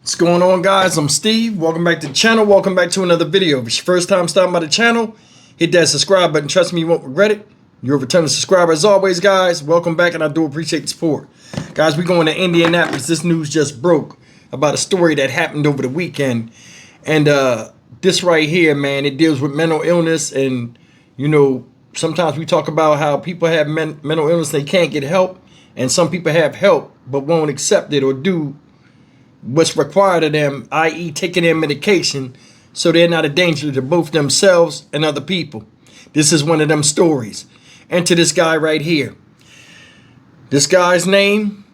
What's going on, guys? I'm Steve. Welcome back to the channel. Welcome back to another video. If it's your first time stopping by the channel, hit that subscribe button. Trust me, you won't regret it. You're a returning subscriber as always, guys. Welcome back, and I do appreciate the support. Guys, we're going to Indianapolis. This news just broke about a story that happened over the weekend. And this right here, man, it deals with mental illness. And, you know, sometimes we talk about how people have mental illness, they can't get help. And some people have help but won't accept it or do what's required of them, i.e. taking their medication so they're not a danger to both themselves and other people. This is one of them stories. Enter this guy right here. This guy's name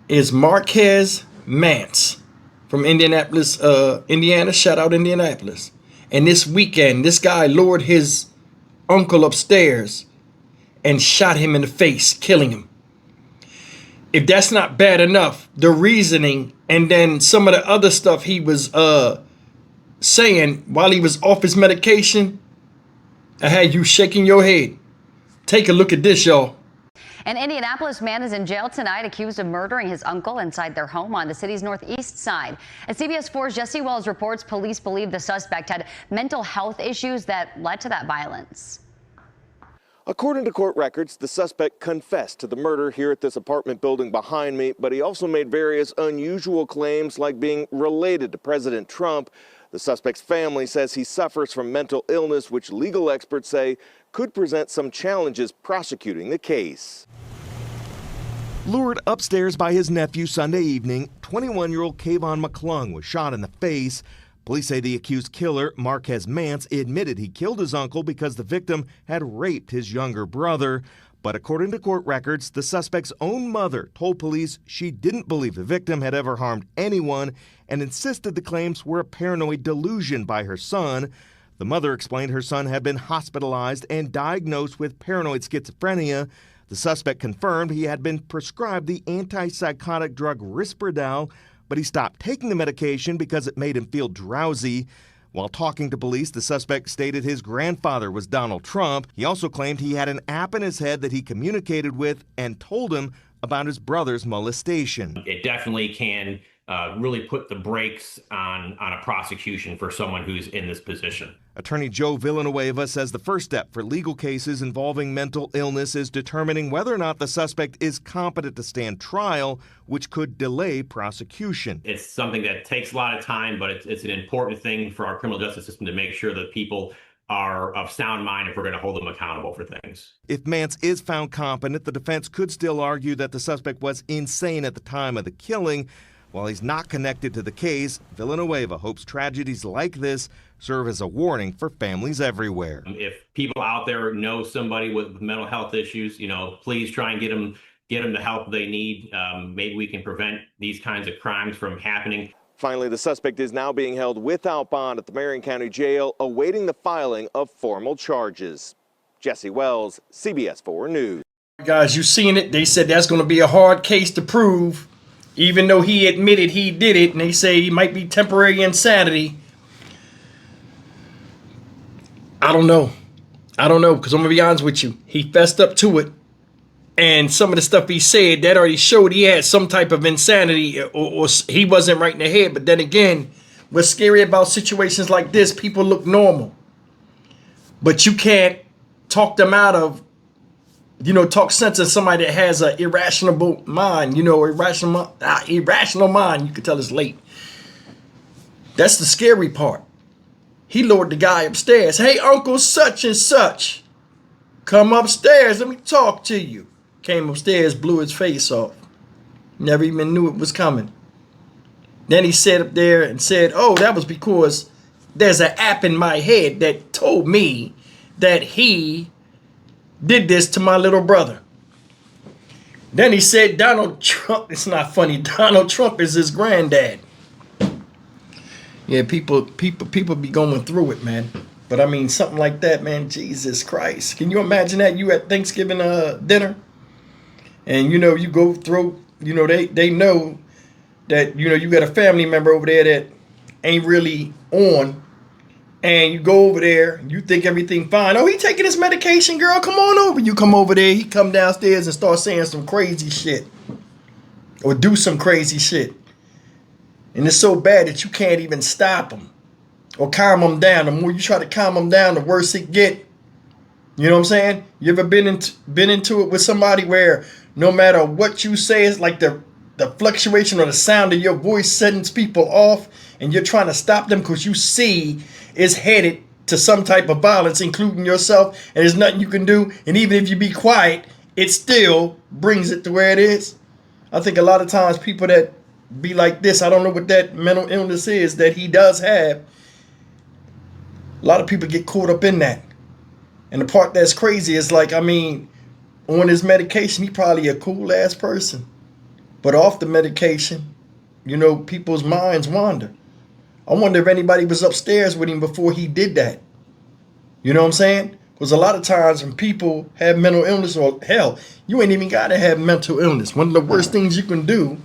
is Marquez Mance from Indianapolis, Indiana. Shout out Indianapolis. And this weekend, this guy lured his uncle upstairs and shot him in the face, killing him. If that's not bad enough, the reasoning and then some of the other stuff he was saying while he was off his medication, I had you shaking your head. Take a look at this, y'all. An Indianapolis man is in jail tonight accused of murdering his uncle inside their home on the city's northeast side. As CBS 4's Jesse Wells reports, police believe the suspect had mental health issues that led to that violence. According to court records, the suspect confessed to the murder here at this apartment building behind me, but he also made various unusual claims like being related to President Trump. The suspect's family says he suffers from mental illness, which legal experts say could present some challenges prosecuting the case. Lured upstairs by his nephew Sunday evening, 21-year-old Kayvon McClung was shot in the face. Police say the accused killer, Marquez Mance, admitted he killed his uncle because the victim had raped his younger brother. But according to court records, the suspect's own mother told police she didn't believe the victim had ever harmed anyone and insisted the claims were a paranoid delusion by her son. The mother explained her son had been hospitalized and diagnosed with paranoid schizophrenia. The suspect confirmed he had been prescribed the antipsychotic drug Risperdal, but he stopped taking the medication because it made him feel drowsy. While talking to police, the suspect stated his grandfather was Donald Trump. He also claimed he had an app in his head that he communicated with and told him about his brother's molestation. It definitely can really put the brakes on a prosecution for someone who's in this position. Attorney Joe Villanueva says the first step for legal cases involving mental illness is determining whether or not the suspect is competent to stand trial, which could delay prosecution. It's something that takes a lot of time, but it's an important thing for our criminal justice system to make sure that people are of sound mind if we're going to hold them accountable for things. If Mance is found competent, the defense could still argue that the suspect was insane at the time of the killing. While he's not connected to the case, Villanueva hopes tragedies like this serve as a warning for families everywhere. If people out there know somebody with mental health issues, please try and get them the help they need. Maybe we can prevent these kinds of crimes from happening. Finally, the suspect is now being held without bond at the Marion County Jail, awaiting the filing of formal charges. Jesse Wells, CBS 4 News. Guys, you seen it. They said that's going to be a hard case to prove, even though he admitted he did it, and they say he might be temporary insanity. I don't know, because I'm going to be honest with you. He fessed up to it, and some of the stuff he said, that already showed he had some type of insanity, or he wasn't right in the head. But then again, what's scary about situations like this, people look normal. But you can't talk them out of, talk sense in somebody that has an irrational mind, irrational mind. You can tell it's late. That's the scary part. He lured the guy upstairs. Hey, Uncle such and such, come upstairs. Let me talk to you. Came upstairs, blew his face off. Never even knew it was coming. Then he sat up there and said, oh, that was because there's an app in my head that told me that he did this to my little brother. Then he said Donald Trump, it's not funny, Donald Trump is his granddad. Yeah, people be going through it, man. But I mean, something like that, man, Jesus Christ. Can you imagine that? You at Thanksgiving dinner, and you go through, they know that, you got a family member over there that ain't really on. And you go over there, you think everything fine. Oh, he taking his medication, girl. Come on over. You come over there, he come downstairs and start saying some crazy shit. Or do some crazy shit. And it's so bad that you can't even stop them or calm them down. The more you try to calm them down, the worse it get. You know what I'm saying? You ever been into it with somebody where no matter what you say, it's like the fluctuation or the sound of your voice sends people off, and you're trying to stop them because you see it's headed to some type of violence, including yourself, and there's nothing you can do. And even if you be quiet, it still brings it to where it is. I think a lot of times people that be like this, I don't know what that mental illness is that he does have. A lot of people get caught up in that. And the part that's crazy is like, I mean, on his medication, he probably a cool ass person. But off the medication, you know, people's minds wander. I wonder if anybody was upstairs with him before he did that. You know what I'm saying? Because a lot of times when people have mental illness, or hell, you ain't even got to have mental illness. One of the worst things you can do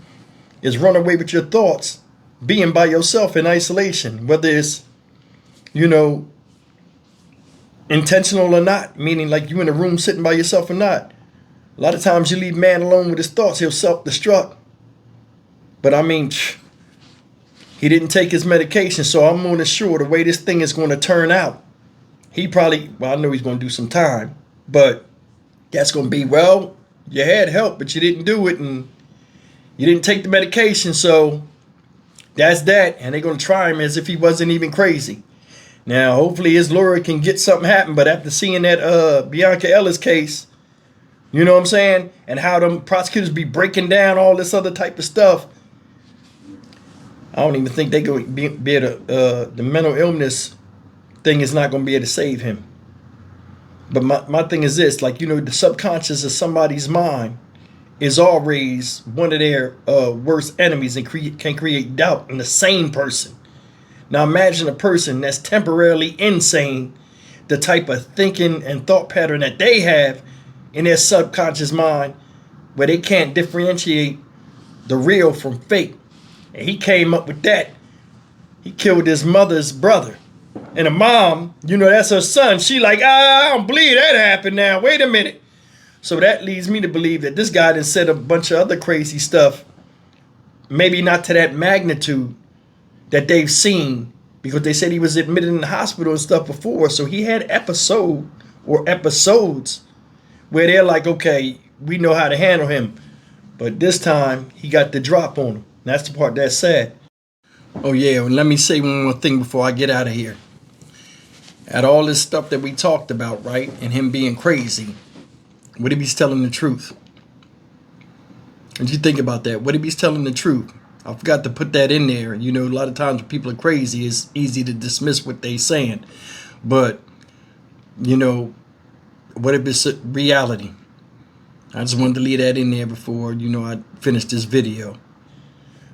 is run away with your thoughts, being by yourself in isolation, whether it's, you know, intentional or not, meaning like you in a room sitting by yourself or not. A lot of times you leave man alone with his thoughts, he'll self-destruct. But I mean, he didn't take his medication, so I'm more than sure the way this thing is going to turn out, he probably, well, I know he's going to do some time, but that's going to be, well, you had help, but you didn't do it, and you didn't take the medication, so that's that. And they're going to try him as if he wasn't even crazy. Now, hopefully his lawyer can get something happen, but after seeing that Bianca Ellis case, you know what I'm saying, and how them prosecutors be breaking down all this other type of stuff, I don't even think they could be able to, the mental illness thing is not going to be able to save him. But my thing is this, like, you know, the subconscious of somebody's mind is always one of their worst enemies, and can create doubt in the sane person. Now imagine a person that's temporarily insane, the type of thinking and thought pattern that they have in their subconscious mind, where they can't differentiate the real from fake. And he came up with that. He killed his mother's brother. And the mom, you know, that's her son. She like, I don't believe that happened now. Wait a minute. So that leads me to believe that this guy done said a bunch of other crazy stuff. Maybe not to that magnitude that they've seen, because they said he was admitted in the hospital and stuff before. So he had episodes where they're like, okay, we know how to handle him. But this time he got the drop on him. That's the part that's sad. Oh yeah, and let me say one more thing before I get out of here. At all this stuff that we talked about, right, and him being crazy, what if he's telling the truth? What you think about that? What if he's telling the truth? I forgot to put that in there. You know, a lot of times when people are crazy, it's easy to dismiss what they're saying. But, you know, what if it's reality? I just wanted to leave that in there before, you know, I finished this video.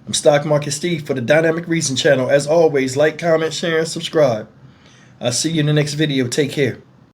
I'm Stock Market Steve for the Dynamic Reason channel. As always, like, comment, share, and subscribe. I'll see you in the next video. Take care.